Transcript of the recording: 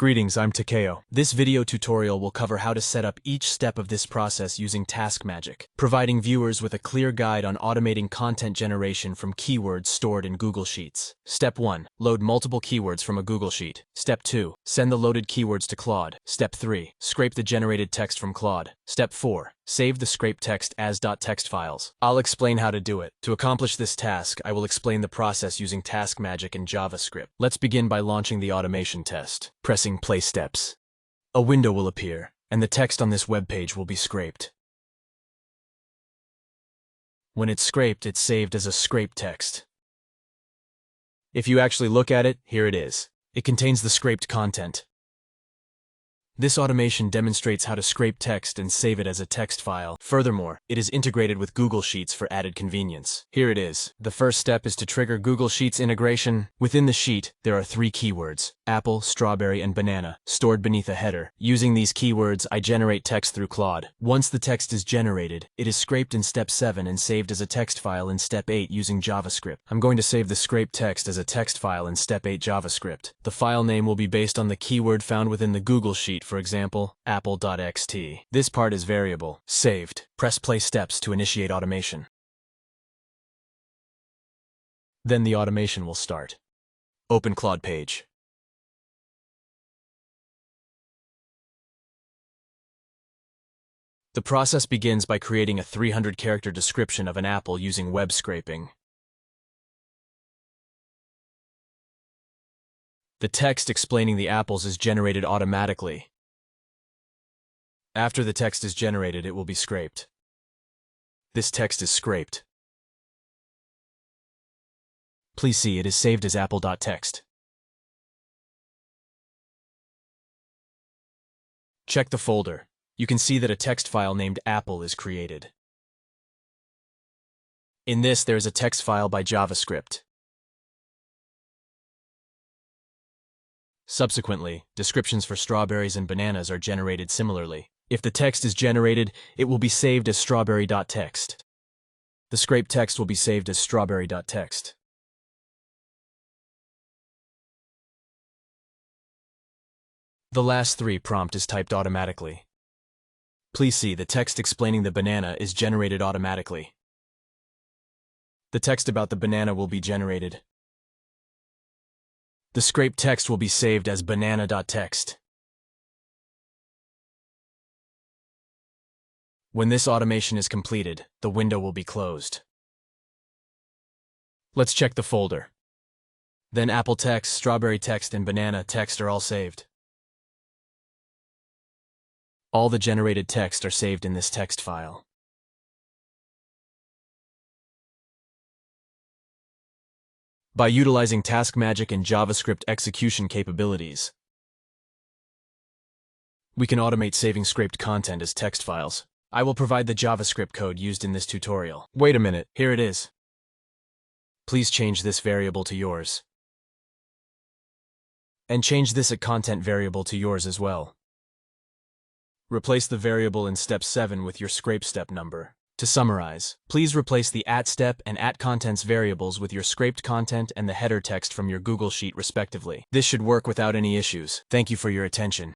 Greetings, I'm Takeo. This video tutorial will cover how to set up each step of this process using TaskMagic, providing viewers with a clear guide on automating content generation from keywords stored in Google Sheets. Step 1. Load multiple keywords from a Google Sheet. Step 2. Send the loaded keywords to Claude. Step 3. Scrape the generated text from Claude. Step 4. Save the scraped text as .txt files. I'll explain how to do it. To accomplish this task, I will explain the process using TaskMagic and JavaScript. Let's begin by launching the automation test. Pressing play steps. A window will appear, and the text on this web page will be scraped. When it's scraped, it's saved as a scraped text. If you actually look at it, here it is. It contains the scraped content. This automation demonstrates how to scrape text and save it as a text file. Furthermore, it is integrated with Google Sheets for added convenience. Here it is. The first step is to trigger Google Sheets integration. Within the sheet, there are 3 keywords: apple, strawberry, and banana, stored beneath a header. Using these keywords, I generate text through Claude. Once the text is generated, it is scraped in Step 7 and saved as a text file in Step 8 using JavaScript. I'm going to save the scraped text as a text file in Step 8 JavaScript. The file name will be based on the keyword found within the Google Sheet, for example, apple.xt. This part is variable. Saved. Press play steps to initiate automation. Then the automation will start. Open Claude page. The process begins by creating a 300-character description of an apple using web scraping. The text explaining the apples is generated automatically. After the text is generated, it will be scraped. This text is scraped. Please see, it is saved as apple.txt. Check the folder. You can see that a text file named apple is created. In this, there is a text file by JavaScript. Subsequently, descriptions for strawberries and bananas are generated similarly. If the text is generated, it will be saved as strawberry.txt. The scraped text will be saved as strawberry.txt. The last 3 prompt is typed automatically. Please see, the text explaining the banana is generated automatically. The text about the banana will be generated. The scraped text will be saved as banana.txt. When this automation is completed, the window will be closed. Let's check the folder. Then apple text, strawberry text, and banana text are all saved. All the generated text are saved in this text file. By utilizing TaskMagic and JavaScript execution capabilities, we can automate saving scraped content as text files. I will provide the JavaScript code used in this tutorial. Wait a minute, here it is. Please change this variable to yours. And change this content variable to yours as well. Replace the variable in Step 7 with your scrape step number. To summarize, please replace the @step and @contents variables with your scraped content and the header text from your Google Sheet respectively. This should work without any issues. Thank you for your attention.